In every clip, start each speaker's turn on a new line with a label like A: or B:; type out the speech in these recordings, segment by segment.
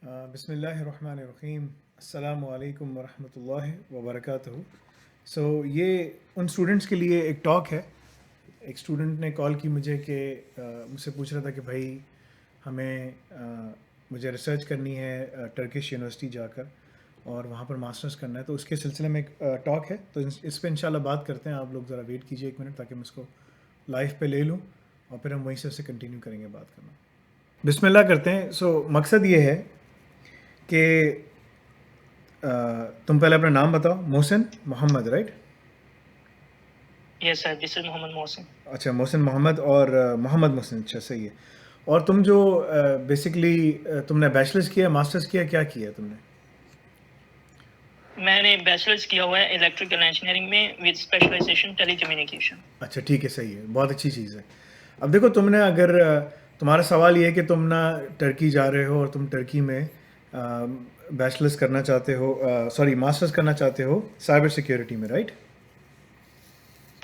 A: बिस्मिल्लाहिर्रहमानिर्रहीम अस्सलामु अलैकुम वरहमतुल्लाहि वबरकातुहू। सो ये उन स्टूडेंट्स के लिए एक टॉक है। एक स्टूडेंट ने कॉल की मुझे कि मुझसे पूछ रहा था कि भाई हमें मुझे रिसर्च करनी है टर्किश यूनिवर्सिटी जाकर और वहाँ पर मास्टर्स करना है, तो उसके सिलसिले में एक टॉक है। तो इस पे इंशाल्लाह बात करते हैं। आप लोग ज़रा वेट कीजिए 1 मिनट ताकि मैं इसको लाइव पे ले लूँ और फिर हम वहीं से उससे कंटिन्यू करेंगे बात करना। बिस्मिल्लाह करते हैं। सो मकसद ये है कि तुम पहले अपना नाम बताओ। Mohsin Mohammad, right?
B: Yes sir, this is Mohammad Mohsin.
A: अच्छा, मोहसिन मोहम्मद और मोहम्मद मोहसिन, अच्छा सही है। और तुम जो बेसिकली तुमने बैचलर्स किया, मास्टर्स किया, क्या किया तुमने?
B: मैंने बैचलर्स किया हुआ है इलेक्ट्रिकल इंजीनियरिंग में विद स्पेशलाइजेशन टेलीकम्युनिकेशन।
A: अच्छा ठीक है, सही है, बहुत अच्छी चीज़ है। अब देखो, तुमने अगर तुम्हारा सवाल ये है कि तुम ना टर्की जा रहे हो और तुम टर्की में बैचलर्स करना चाहते हो, सॉरी मास्टर्स करना चाहते हो साइबर सिक्योरिटी में, राइट?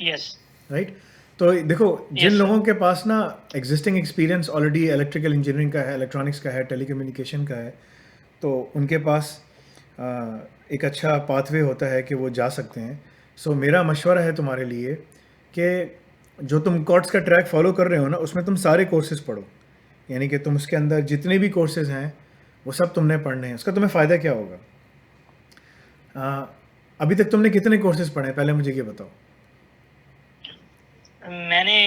B: Yes
A: right. तो देखो, जिन
B: यस सर।
A: लोगों के पास ना existing experience already electrical engineering का है, इलेक्ट्रॉनिक्स का है, टेलीकम्युनिकेशन का है, तो उनके पास एक अच्छा पाथवे होता है कि वो जा सकते हैं। सो मेरा मशवरा है तुम्हारे लिए कि जो तुम कोर्स का ट्रैक फॉलो कर रहे हो ना, उसमें तुम सारे कोर्सेज पढ़ो। यानी कि तुम उसके अंदर जितने भी कोर्सेज हैं वो सब तुमने पढ़ने हैं। उसका तुम्हें फ़ायदा क्या होगा? अभी तक तुमने कितने कोर्सेज पढ़े हैं, पहले मुझे ये बताओ।
B: मैंने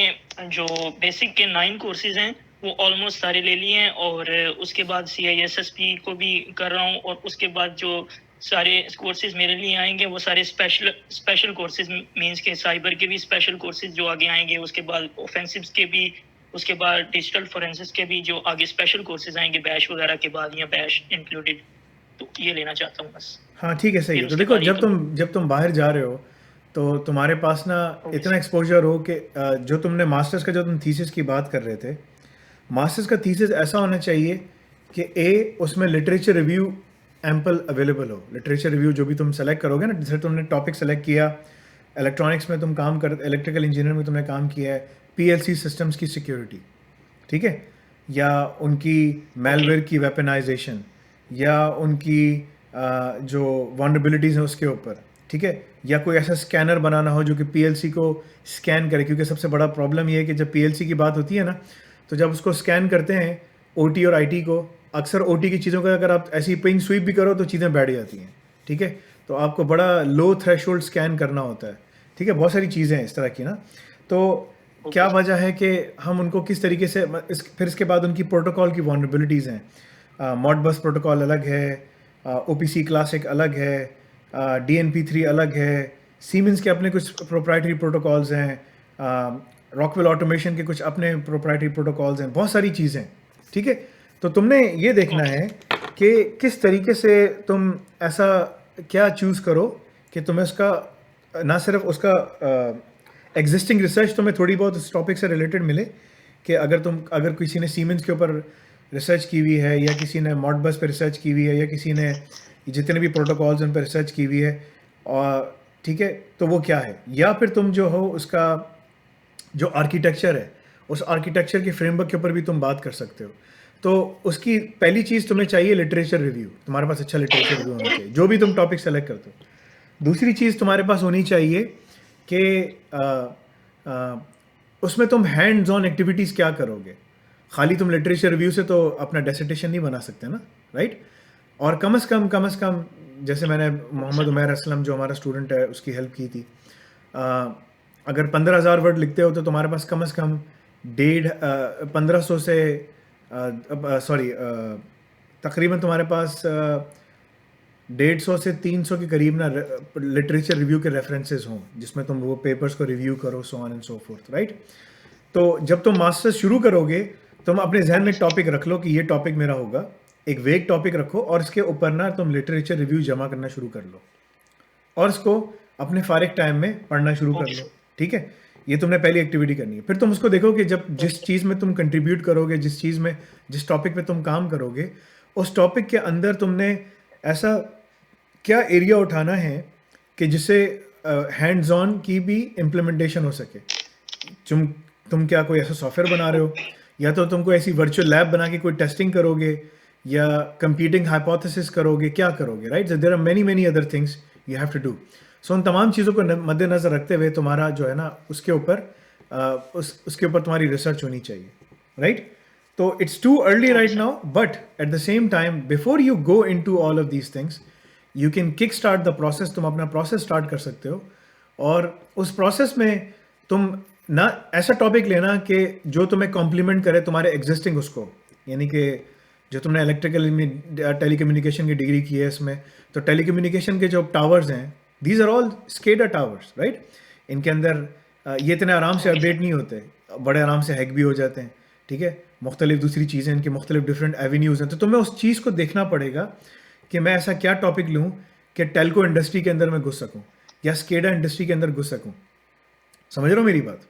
B: जो बेसिक के 9 कोर्सेज हैं वो ऑलमोस्ट सारे ले लिए हैं, और उसके बाद CISSP को भी कर रहा हूँ, और उसके बाद जो सारे कोर्सेज मेरे लिए आएंगे वो सारे स्पेशल कोर्सेज मींस के साइबर के भी स्पेशल कोर्सेज जो आगे आएंगे, उसके बाद ऑफेंसिव्स के भी, उसके बाद डिजिटल फोरेंसिक्स के भी जो आगे स्पेशल कोर्सेज आएंगे बैश वगैरह के बाद, या बैश इंक्लूडेड। तो ये लेना चाहता हूँ बस।
A: हाँ ठीक है, सही
B: फिर
A: है। तो
B: उसके
A: देखो,
B: बाद ये
A: जब तुम बाहर जा रहे हो तो तुम्हारे पास ना इतना एक्सपोजर हो कि जो तुमने मास्टर्स का, जो तुम थीसिस की बात कर रहे थे, मास्टर्स का थीसिस ऐसा होना चाहिए कि उसमें लिटरेचर रिव्यू एम्पल अवेलेबल हो। लिटरेचर रिव्यू जो भी तुम सेलेक्ट करोगे ना, जैसे तुमने टॉपिक सेलेक्ट किया, इलेक्ट्रॉनिक्स में तुम काम कर, इलेक्ट्रिकल इंजीनियर में तुमने काम किया है PLC सिस्टम्स की सिक्योरिटी, ठीक है, या उनकी मेलवेयर की वेपनाइजेशन, या उनकी जो वनरेबिलिटीज़ हैं उसके ऊपर, ठीक है, या कोई ऐसा स्कैनर बनाना हो जो कि PLC को स्कैन करे। क्योंकि सबसे बड़ा प्रॉब्लम ये है कि जब PLC की बात होती है ना, तो जब उसको स्कैन करते हैं OT और IT को, अक्सर OT की चीज़ों का अगर आप ऐसी पिंग स्वीप भी करो तो चीज़ें बैठ जाती हैं, ठीक है। तो आपको बड़ा लो थ्रेशोल्ड स्कैन करना होता है, ठीक है। बहुत सारी चीज़ें हैं इस तरह की ना। तो क्या वजह है कि हम उनको किस तरीके से फिर इसके बाद उनकी प्रोटोकॉल की वनरेबिलिटीज़ हैं। मॉडबस प्रोटोकॉल अलग है, OPC क्लासिक अलग है, DNP3 अलग है, सीमेंस के अपने कुछ प्रोप्राइटरी प्रोटोकॉल्स हैं, रॉकवेल ऑटोमेशन के कुछ अपने प्रोप्राइटरी प्रोटोकॉल्स हैं, बहुत सारी चीज़ें, ठीक है। तो तुमने ये देखना है कि किस तरीके से तुम ऐसा क्या चूज़ करो कि तुम्हें उसका ना सिर्फ उसका एग्जिस्टिंग रिसर्च तुम्हें थोड़ी बहुत उस टॉपिक से रिलेटेड मिले, कि अगर किसी ने सीमेंस के ऊपर रिसर्च की हुई है, या किसी ने मॉडबस पे रिसर्च की हुई है, या किसी ने जितने भी प्रोटोकॉल्स उन पर रिसर्च की हुई है, और ठीक है, तो वो क्या है। या फिर तुम जो हो उसका जो आर्किटेक्चर है, उस आर्किटेक्चर के फ्रेमवर्क के ऊपर भी तुम बात कर सकते हो। तो उसकी पहली चीज़ तुम्हें चाहिए लिटरेचर रिव्यू। तुम्हारे पास अच्छा लिटरेचर रिव्यू होना चाहिए जो भी तुम टॉपिक सेलेक्ट करते हो। दूसरी चीज़ तुम्हारे पास होनी चाहिए कि उसमें तुम हैंड्स ऑन एक्टिविटीज़ क्या करोगे। खाली तुम लिटरेचर रिव्यू से तो अपना डेसिटेशन नहीं बना सकते ना, राइट। और कम से कम जैसे मैंने मोहम्मद उमैर असलम जो हमारा स्टूडेंट है उसकी हेल्प की थी, अगर 15,000 वर्ड लिखते हो तो तुम्हारे पास कम से कम 1500 से सॉरी तकरीबन तुम्हारे पास 150 से 300 के करीब ना लिटरेचर रिव्यू के रेफरेंसेस हों, जिसमें तुम वो पेपर्स को रिव्यू करो, so on and so fourth, right. तो जब तुम मास्टर्स शुरू करोगे, तुम अपने जहन में एक टॉपिक रख लो कि ये टॉपिक मेरा होगा, एक वेग टॉपिक रखो, और इसके ऊपर ना तुम लिटरेचर रिव्यू जमा करना शुरू कर लो, और इसको अपने फारिग टाइम में पढ़ना शुरू कर लो, ठीक है। ये तुमने पहली एक्टिविटी करनी है। फिर तुम उसको देखो कि जब जिस चीज़ में तुम कंट्रीब्यूट करोगे, जिस टॉपिक पे तुम काम करोगे, उस टॉपिक के अंदर तुमने ऐसा क्या एरिया उठाना है कि जिससे हैंड्स ऑन की भी इम्प्लीमेंटेशन हो सके। तुम क्या कोई ऐसा सॉफ्टवेयर बना रहे हो, या तो तुम कोई ऐसी वर्चुअल लैब बना के कोई टेस्टिंग करोगे, या कंपीटिंग हाइपोथेसिस करोगे, क्या करोगे, right? There are many many other things you have to do. So उन तमाम चीज़ों को मद्देनजर रखते हुए तुम्हारा जो है ना उसके ऊपर उसके ऊपर तुम्हारी रिसर्च होनी चाहिए, राइट? तो it's too early
B: okay
A: right
B: sir.
A: Now, but at the same time before you go into all of these things you can kick start the process. तुम अपना प्रोसेस स्टार्ट कर सकते हो और उस प्रोसेस में तुम ना ऐसा टॉपिक लेना कि जो तुम्हें कॉम्प्लीमेंट करे तुम्हारे एग्जिस्टिंग उसको, यानी कि जो तुमने इलेक्ट्रिकल टेलीकम्युनिकेशन की डिग्री की है इसमें, तो टेलीकम्युनिकेशन के जो टावर्स हैं these are all SCADA towers, right? इनके अंदर ये इतने आराम से
B: ओके सर।
A: अपडेट नहीं होते, बड़े आराम से हैक भी हो जाते हैं, ठीक है? मुख्तलिफ दूसरी चीज़ें, इनके मुख्तलिफ डिफरेंट एवेन्यूज़ हैं, तो तुम्हें उस चीज़ को देखना पड़ेगा कि मैं ऐसा क्या टॉपिक लूँ कि टेलको इंडस्ट्री के अंदर मैं घुस सकूँ या स्केडा इंडस्ट्री के अंदर घुस सकूँ. समझ रहे हो मेरी बात?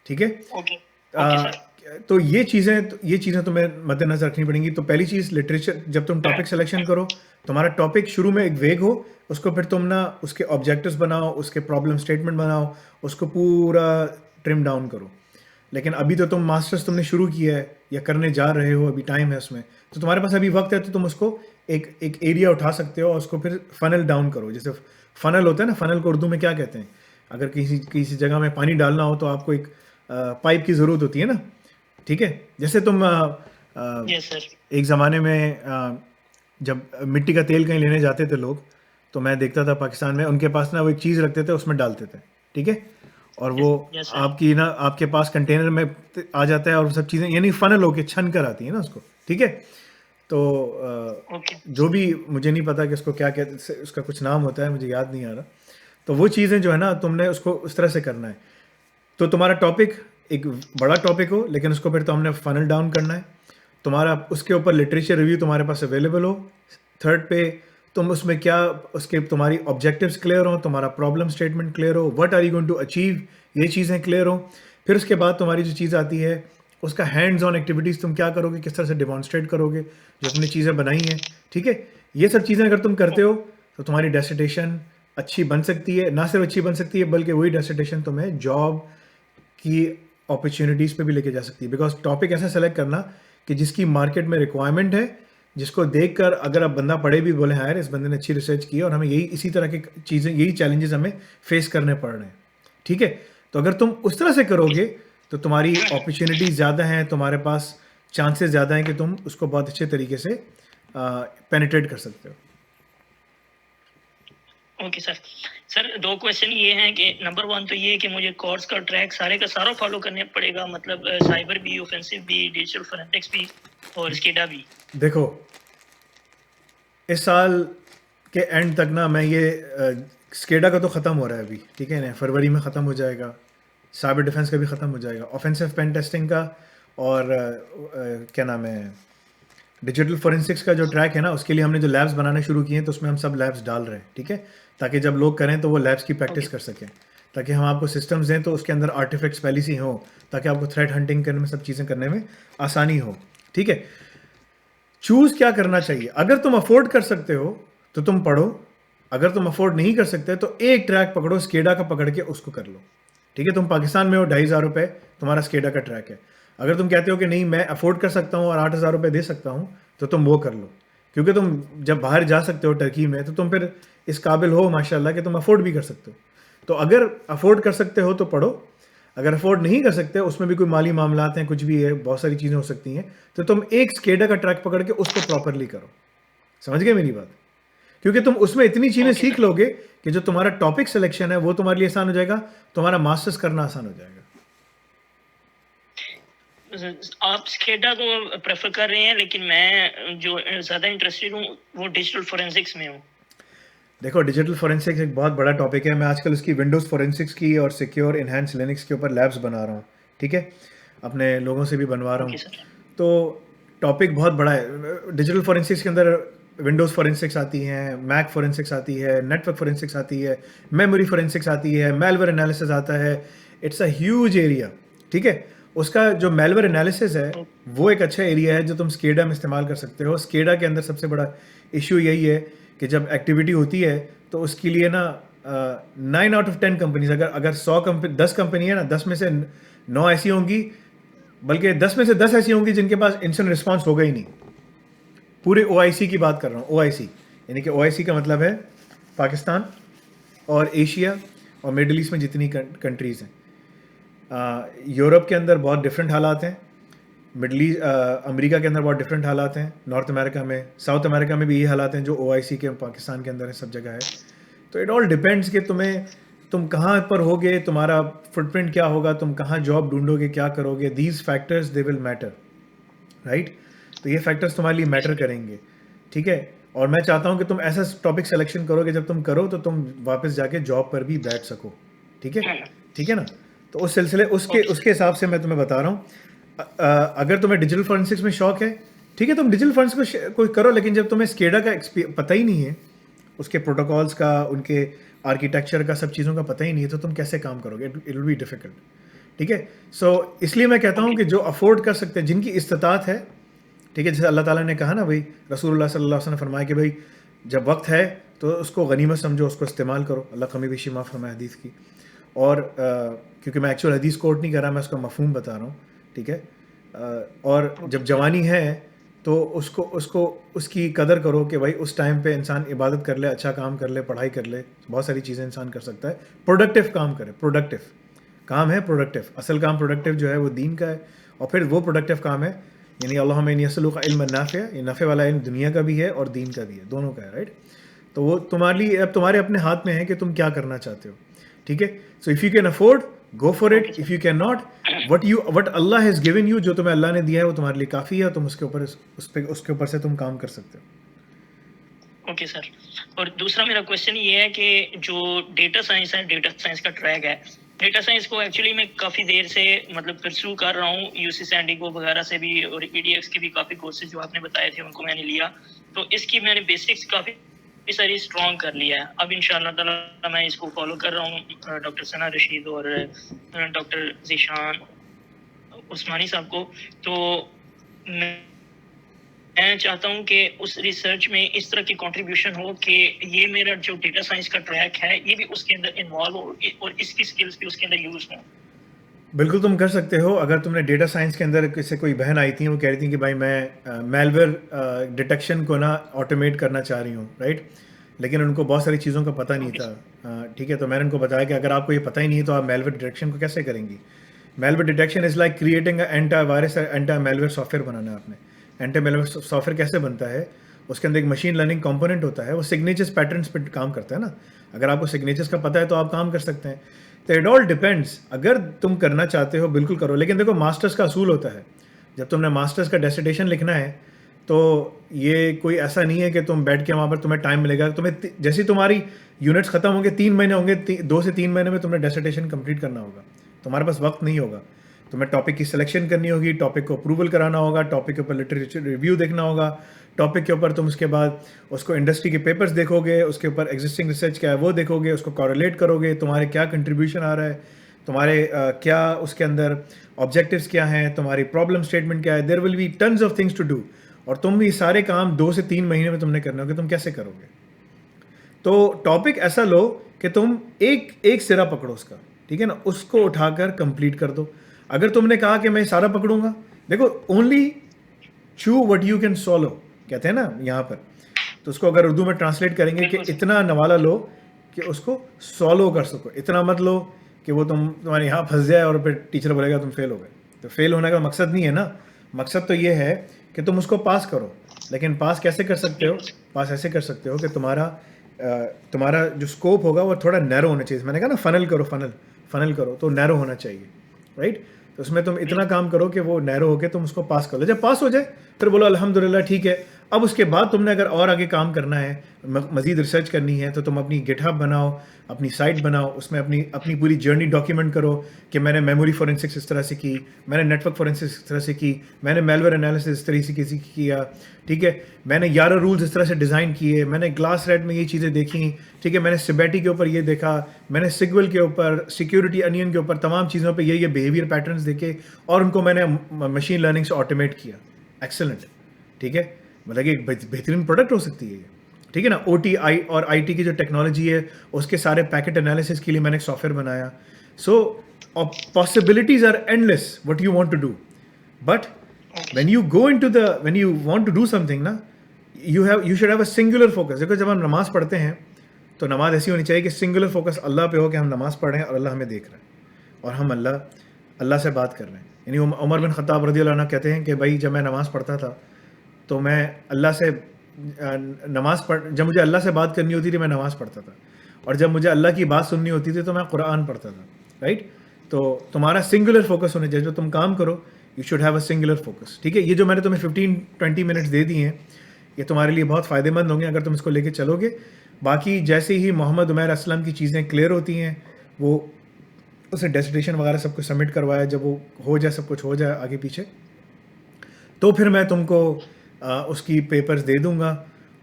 A: ठीक है.
B: Okay okay sir.
A: तो ये चीज़ें तुम्हें मद्देनजर रखनी पड़ेंगी. तो पहली चीज़ लिटरेचर, जब तुम टॉपिक सिलेक्शन करो तुम्हारा टॉपिक शुरू में एक वेग हो, उसको फिर तुम ना उसके ऑब्जेक्टिव्स बनाओ, उसके प्रॉब्लम स्टेटमेंट बनाओ, उसको पूरा ट्रिम डाउन करो. लेकिन अभी तो तुम मास्टर्स तुमने शुरू किया है या करने जा रहे हो, अभी टाइम है उसमें, तो तुम्हारे पास अभी वक्त है, तो तुम उसको एक एरिया उठा सकते हो और उसको फिर फनल डाउन करो. जैसे फनल होता है ना, फनल को उर्दू में क्या कहते हैं? अगर किसी जगह में पानी डालना हो तो आपको एक पाइप की ज़रूरत होती है ना, ठीक है? जैसे तुम
B: यस सर।
A: एक ज़माने में जब मिट्टी का तेल कहीं लेने जाते थे लोग, तो मैं देखता था पाकिस्तान में उनके पास ना वो एक चीज़ रखते थे, उसमें डालते थे, ठीक है? और वो
B: यस सर।
A: आपके पास कंटेनर में आ जाता है और सब चीज़ें यानी फनल होके छन कर आती है ना उसको, ठीक है? तो
B: ओके
A: जो भी, मुझे नहीं पता कि उसको क्या कहते, उसका कुछ नाम होता है, मुझे याद नहीं आ रहा. तो वो चीज़ें जो है ना तुमने उसको उस तरह से करना है. तो तुम्हारा टॉपिक एक बड़ा टॉपिक हो, लेकिन उसको फिर तो हमने फनल डाउन करना है. तुम्हारा उसके ऊपर लिटरेचर रिव्यू तुम्हारे पास अवेलेबल हो. थर्ड पे तुम उसमें क्या, उसके तुम्हारी ऑब्जेक्टिव्स क्लियर हो, तुम्हारा प्रॉब्लम स्टेटमेंट क्लियर हो, what are you going to achieve, ये चीज़ें क्लियर हो. फिर उसके बाद तुम्हारी जो चीज़ आती है उसका हैंड्स ऑन एक्टिविटीज़, तुम क्या करोगे, किस तरह से डिमॉन्स्ट्रेट करोगे जो तुमने चीज़ें बनाई हैं, ठीक है? ये सब चीज़ें अगर तुम करते हो तो तुम्हारी डेसिटेशन अच्छी बन सकती है. ना सिर्फ अच्छी बन सकती है बल्कि वही डेसिटेशन तुम्हें जॉब की अपॉर्चुनिटीज़ पे भी लेके जा सकती है. बिकॉज टॉपिक ऐसा सेलेक्ट करना कि जिसकी मार्केट में रिक्वायरमेंट है, जिसको देखकर अगर अब बंदा पढ़े भी बोले हाँ यार इस बंदे ने अच्छी रिसर्च की है और हमें यही इसी तरह की चीज़ें, यही चैलेंजेस हमें फेस करने पड़ रहे हैं, ठीक है? तो अगर तुम उस तरह से करोगे तो तुम्हारी अपॉर्चुनिटीज़ ज़्यादा हैं, तुम्हारे पास चांसेस ज़्यादा हैं कि तुम उसको बहुत अच्छे तरीके से पेनिट्रेट कर सकते हो.
B: Okay sir. सर 2 क्वेश्चन ये हैं कि नंबर 1 तो ये है कि मुझे कोर्स का ट्रैक सारे का सारा फॉलो करने पड़ेगा, मतलब साइबर भी, ऑफेंसिव भी, डिजिटल फोरेंसिक्स भी और स्केडा भी?
A: देखो, इस साल के एंड तक ना मैं ये स्केडा का तो ख़त्म हो रहा है अभी, ठीक है ना, फरवरी में ख़त्म हो जाएगा. साइबर डिफेंस का भी ख़त्म हो जाएगा, ऑफेंसिव पेन टेस्टिंग का और क्या नाम है, डिजिटल फोरेंसिक्स का जो ट्रैक है ना, उसके लिए हमने जो लैब्स बनाने शुरू किए हैं तो उसमें हम सब लैब्स डाल रहे हैं, ठीक है? ताकि जब लोग करें तो वो लैब्स की प्रैक्टिस
B: ओके
A: कर सकें, ताकि हम आपको सिस्टम्स दें तो उसके अंदर आर्टिफैक्ट्स पहले से ही हो, ताकि आपको थ्रेट हंटिंग करने में, सब चीज़ें करने में आसानी हो, ठीक है? चूज़ क्या करना चाहिए? अगर तुम अफोर्ड कर सकते हो तो तुम पढ़ो, अगर तुम अफोर्ड नहीं कर सकते तो एक ट्रैक पकड़ो, स्केडा का पकड़ के उसको कर लो, ठीक है? तुम पाकिस्तान में हो, 2,500 रुपये तुम्हारा स्केडा का ट्रैक है. अगर तुम कहते हो कि नहीं मैं अफोर्ड कर सकता हूँ और 8,000 रुपये दे सकता हूँ, तो तुम वो कर लो. क्योंकि तुम जब बाहर जा सकते हो टर्की में, तो तुम फिर इस काबिल हो माशाल्लाह कि तुम अफोर्ड भी कर सकते हो. तो अगर अफोर्ड कर सकते हो तो पढ़ो, अगर अफोर्ड नहीं कर सकते, उसमें भी कोई माली मामलात हैं, कुछ भी है, बहुत सारी चीज़ें हो सकती हैं, तो तुम एक स्केडा का ट्रैक पकड़ के उसको प्रॉपरली करो. समझ गए मेरी बात? क्योंकि तुम उसमें इतनी चीज़ें
B: ओके
A: सीख
B: सर।
A: लोगे कि जो तुम्हारा टॉपिक सिलेक्शन है वो तुम्हारे लिए आसान हो जाएगा, तुम्हारा मास्टर्स करना आसान हो जाएगा.
B: आप स्केडा को प्रेफर कर रहे हैं, लेकिन मैं जो ज़्यादा इंटरेस्टेड हूँ वो डिजिटल फोरेंसिक्स में हूँ।
A: देखो, डिजिटल फोरेंसिक्स एक बहुत बड़ा टॉपिक है. मैं आजकल उसकी विंडोज़ फोरेंसिक्स की और सिक्योर इनहैंस लिनक्स के ऊपर लैब्स बना रहा हूँ, ठीक है? अपने लोगों से भी बनवा रहा हूँ.
B: Okay sir.
A: तो टॉपिक बहुत बड़ा है. डिजिटल फोरेंसिक्स के अंदर विंडोज़ फोरेंसिक्स आती हैं, मैक फोरेंसिक्स आती है, नेटवर्क फोरेंसिक्स आती है, मेमोरी फोरेंसिक्स आती है, मेलवेयर एनालिसिस आता है. इट्स अ ह्यूज एरिया, ठीक है? उसका जो मेलवेयर एनालिसिस है वो एक अच्छा एरिया है जो तुम स्केडा में इस्तेमाल कर सकते हो. स्केडा के अंदर सबसे बड़ा इशू यही है कि जब एक्टिविटी होती है तो उसके लिए ना 9 आउट ऑफ 10 कंपनीज, अगर 10 कंपनी है ना, 10 में से 9 ऐसी होंगी, बल्कि 10 में से 10 ऐसी होंगी जिनके पास इंस्टेंट रिस्पॉन्स होगा ही नहीं. पूरे OIC की बात कर रहा हूँ, OIC यानी कि OIC का मतलब है पाकिस्तान और एशिया और मिडल ईस्ट में जितनी कंट्रीज़ हैं। यूरोप के अंदर बहुत डिफरेंट हालात हैं, मिडल ईस्ट अमेरिका के अंदर बहुत डिफरेंट हालात हैं, नॉर्थ अमेरिका में, साउथ अमेरिका में भी यही हालात हैं जो OIC के पाकिस्तान के अंदर है, सब जगह है। तो इट ऑल डिपेंड्स कि तुम कहाँ पर होगे, तुम्हारा फुटप्रिंट क्या होगा, तुम कहाँ जॉब ढूंढोगे, क्या करोगे, these factors they will matter, right. तो ये फैक्टर्स तुम्हारे लिए मैटर करेंगे, ठीक है। और मैं चाहता हूँ कि तुम ऐसा टॉपिक सिलेक्शन करो कि जब तुम करो तो तुम वापस जाके जॉब पर भी बैठ सको, ठीक है, ठीक है ना। तो उस सिलसिले उसके हिसाब से मैं तुम्हें बता रहा हूँ। अगर तुम्हें डिजिटल फॉरेंसिक्स में शौक है, ठीक है, तुम डिजिटल फॉरेंसिक्स को करो, लेकिन जब तुम्हें स्केडा का पता ही नहीं है, उसके प्रोटोकॉल्स का, उनके आर्किटेक्चर का, सब चीज़ों का पता ही नहीं है, तो तुम कैसे काम करोगे, इट विल बी डिफिकल्ट, ठीक है। सो इसलिए मैं कहता हूँ कि जो अफोर्ड कर सकते हैं, जिनकी इस्तात है, ठीक है, जैसे अल्लाह ताला ने कहा ना भाई, रसूलुल्लाह सल्लल्लाहु अलैहि वसल्लम ने फरमाया कि भाई जब वक्त है तो उसको गनीमत समझो, उसको इस्तेमाल करो, अल्लाह कमी बेशी माफ़ फरमाए हदीस की। और क्योंकि मैं एक्चुअल हदीस कोट नहीं कर रहा, मैं उसका मफहूम बता रहा हूँ, ठीक है। और जब जवानी है तो उसको उसकी कदर करो कि भाई उस टाइम पे इंसान इबादत कर ले, अच्छा काम कर ले, पढ़ाई कर ले, बहुत सारी चीज़ें इंसान कर सकता है, प्रोडक्टिव काम करे, प्रोडक्टिव काम है, प्रोडक्टिव असल काम प्रोडक्टिव जो है वो दीन का है, और फिर वो प्रोडक्टिव काम है, यानी अल्लाहुम्मा इन्नी असअलुका इल्मन नाफ़िअ, ये नफ़े वाला इल्म दुनिया का भी है और दीन का भी है, दोनों का है, राइट। तो वो तुम्हारे लिए, अब तुम्हारे अपने हाथ में है कि तुम क्या करना चाहते हो, ठीक है। So if you can afford, go for it, if you can not, what Allah has given you, जो तुम्हें अल्लाह ने दिया है वो तुम्हारे लिए काफ़ी है, तुम उसके ऊपर से तुम काम कर सकते हो।
B: Okay sir. और दूसरा मेरा क्वेश्चन ये है कि जो डेटा साइंस है, डेटा साइंस का ट्रैक है, डेटा साइंस को एक्चुअली मैं काफ़ी देर से मतलब परस्यू कर रहा हूँ, यूसी सैंडिगो वगैरह से भी, और EDX के भी काफ़ी कोर्सेज जो आपने बताए थे उनको मैंने लिया, तो इसकी मैंने बेसिक्स काफ़ी सारी स्ट्रॉन्ग कर लिया है। अब इंशाल्लाह ताला मैं इसको फॉलो कर रहा हूँ डॉक्टर सना रशीद और डॉक्टर ज़ीशान उस्मानी साहब को। तो मैं चाहता हूँ कि उस रिसर्च में इस तरह की कंट्रीब्यूशन हो कि ये मेरा जो डेटा साइंस का ट्रैक है ये भी उसके अंदर इन्वॉल्व हो और इसकी स्किल्स भी उसके अंदर यूज हो।
A: बिल्कुल तुम कर सकते हो। अगर तुमने डेटा साइंस के अंदर किसी कोई बहन आई थी, वो कह रही थी कि भाई मैं मेलवेयर डिटेक्शन को ना ऑटोमेट करना चाह रही हूँ, राइट, लेकिन उनको बहुत सारी चीज़ों का पता नहीं था, ठीक है। तो मैंने उनको बताया कि अगर आपको ये पता ही नहीं है तो आप मेलवेयर डिटेक्शन को कैसे करेंगी। Malware detection is like creating anti virus, anti malware software बनाना है आपने। एंटी मेलवेयर सॉफ्टवेयर कैसे बनता है, उसके अंदर एक मशीन लर्निंग कंपोनेंट होता है, वो सिग्नेचर्स पैटर्न्स पे काम करता है ना। अगर आपको सिग्नेचर्स का पता है तो आप काम कर सकते हैं। तो इट ऑल डिपेंड्स, अगर तुम करना चाहते हो बिल्कुल करो, लेकिन देखो मास्टर्स का असूल होता है, जब तुमने मास्टर्स का डिसर्टेशन लिखना है तो ये कोई ऐसा नहीं है कि तुम बैठ के वहाँ पर तुम्हें टाइम मिलेगा। तुम्हें जैसे तुम्हारी यूनिट्स खत्म होंगे, 3 महीने होंगे, 2 से 3 महीने में तुम्हें डिसर्टेशन कंप्लीट करना होगा, तुम्हारे पास वक्त नहीं होगा। तुम्हें टॉपिक की सिलेक्शन करनी होगी, टॉपिक को अप्रूवल कराना होगा, टॉपिक के ऊपर लिटरेचर रिव्यू देखना होगा, टॉपिक के ऊपर तुम उसके बाद उसको इंडस्ट्री के पेपर्स देखोगे, उसके ऊपर एग्जिस्टिंग रिसर्च क्या है वो देखोगे, उसको कॉरेलेट करोगे, तुम्हारे क्या कंट्रीब्यूशन आ रहा है, तुम्हारे क्या उसके अंदर ऑब्जेक्टिव्स क्या हैं, तुम्हारी प्रॉब्लम स्टेटमेंट क्या है। There will be tons of things to do, और तुम भी सारे काम 2 से 3 महीने में तुमने करने होंगे। तुम कैसे करोगे? तो टॉपिक ऐसा लो कि तुम एक सिरा पकड़ो उसका, ठीक है ना, उसको उठाकर कंप्लीट कर दो। अगर तुमने कहा कि मैं सारा पकड़ूंगा, देखो ओनली चू व्हाट यू कैन सॉलो कहते हैं ना यहाँ पर, तो उसको अगर उर्दू में ट्रांसलेट करेंगे कि इतना नवाला लो कि उसको सॉलो कर सको। इतना मत लो कि वो तुम्हारे यहाँ फंस जाए और फिर टीचर बोलेगा तुम फेल हो गए। तो फेल होने का मकसद नहीं है ना, मकसद तो ये है कि तुम उसको पास करो। लेकिन पास कैसे कर सकते हो? पास ऐसे कर सकते हो कि तुम्हारा जो स्कोप होगा वो थोड़ा नैरो होना चाहिए। मैंने कहा ना फनल करो, फनल करो, तो नैरो होना चाहिए, राइट। तो उसमें तुम इतना काम करो कि वो नैरो होके तुम उसको पास कर लो। जब पास हो जाए फिर बोलो अल्हम्दुलिल्लाह ठीक है। अब उसके बाद तुमने अगर और आगे काम करना है, मज़ीद रिसर्च करनी है, तो तुम अपनी गिटहब बनाओ, अपनी साइट बनाओ, उसमें अपनी पूरी जर्नी डॉक्यूमेंट करो कि मैंने मेमोरी फोरेंसिक्स इस तरह से की, मैंने नेटवर्क फोरेंसिक्स इस तरह से की, मैंने मेलवेयर एनालिसिस इस तरह से किया, ठीक है, मैंने 11 रूल्स इस तरह से डिज़ाइन किए, मैंने ग्लास रेड में ये चीज़ें देखी, ठीक है, मैंने सिबेटी के ऊपर ये देखा, मैंने सिग्वल के ऊपर, सिक्योरिटी अनियन के ऊपर, तमाम चीज़ों पे ये बिहेवियर पैटर्न्स देखे और उनको मैंने मशीन लर्निंग से ऑटोमेट किया। एक्सेलेंट, ठीक है, मतलब कि एक बेहतरीन प्रोडक्ट हो सकती है ये, ठीक है ना। OT और IT की जो टेक्नोलॉजी है उसके सारे पैकेट एनालिसिस के लिए मैंने एक सॉफ्टवेयर बनाया। So possibilities are endless what you want to do, but when you want to do something ना, you should have a singular focus. देखो जब हम नमाज़ पढ़ते हैं तो नमाज़ ऐसी होनी चाहिए कि सिंगुलर फोकस अल्लाह पे हो, कि हम नमाज़ पढ़ रहे हैं और अल्लाह हमें देख रहा है और हम अल्लाह से बात कर रहे हैं। यानी उमर बिन ख़त्ताब रज़ियल्लाहु अन्हु कहते हैं कि भाई जब मैं नमाज़ पढ़ता था तो मैं अल्लाह से जब मुझे अल्लाह से बात करनी होती थी मैं नमाज़ पढ़ता था, और जब मुझे अल्लाह की बात सुननी होती थी तो मैं कुरान पढ़ता था, राइट। तो तुम्हारा सिंगुलर फोकस होने चाहिए, जो तुम काम करो you should have a singular focus, ठीक है। ये जो मैंने तुम्हें 15-20 मिनट्स दे दिए हैं ये तुम्हारे लिए बहुत फ़ायदेमंद होंगे अगर तुम इसको लेके चलोगे। बाकी जैसे ही मोहम्मद उमैर असलम की चीज़ें क्लियर होती हैं, वो उसे डेस्टिनेशन वगैरह सब कुछ सबमिट करवाया, जब वो हो जाए, सब कुछ हो जाए आगे पीछे, तो फिर मैं तुमको उसकी पेपर्स दे दूंगा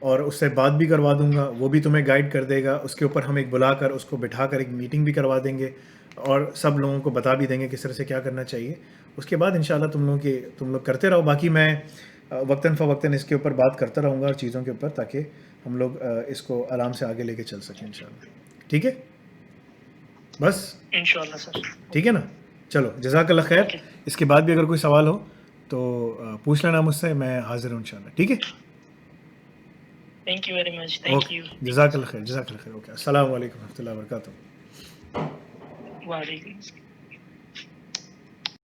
A: और उससे बात भी करवा दूंगा, वो भी तुम्हें गाइड कर देगा। उसके ऊपर हम एक बुलाकर उसको बिठाकर एक मीटिंग भी करवा देंगे और सब लोगों को बता भी देंगे किस तरह से क्या करना चाहिए। उसके बाद इंशाल्लाह तुम लोग करते रहो। बाकी मैं वक्तन फ़वक्तन इसके ऊपर बात करता रहूँगा और चीज़ों के ऊपर, ताकि हम लोग इसको आराम से आगे लेके चल सकें इंशाल्लाह। ठीक है, बस
B: इंशाल्लाह सर।
A: ठीक है ना। चलो जज़ाकल्लाह खैर।
B: ओके,
A: इसके बाद भी अगर कोई सवाल हो तो पूछ लेना मुझसे, मैं हाजिर हूँ इंशाल्लाह। ठीक है,
B: thank you very much, thank you.
A: Okay, जज़ाकल्लाह खैर, जज़ाकल्लाह खैर। ओके, अस्सलाम वालेकुम रहमतुल्लाहि व बरकातहू।
B: वालेकुम।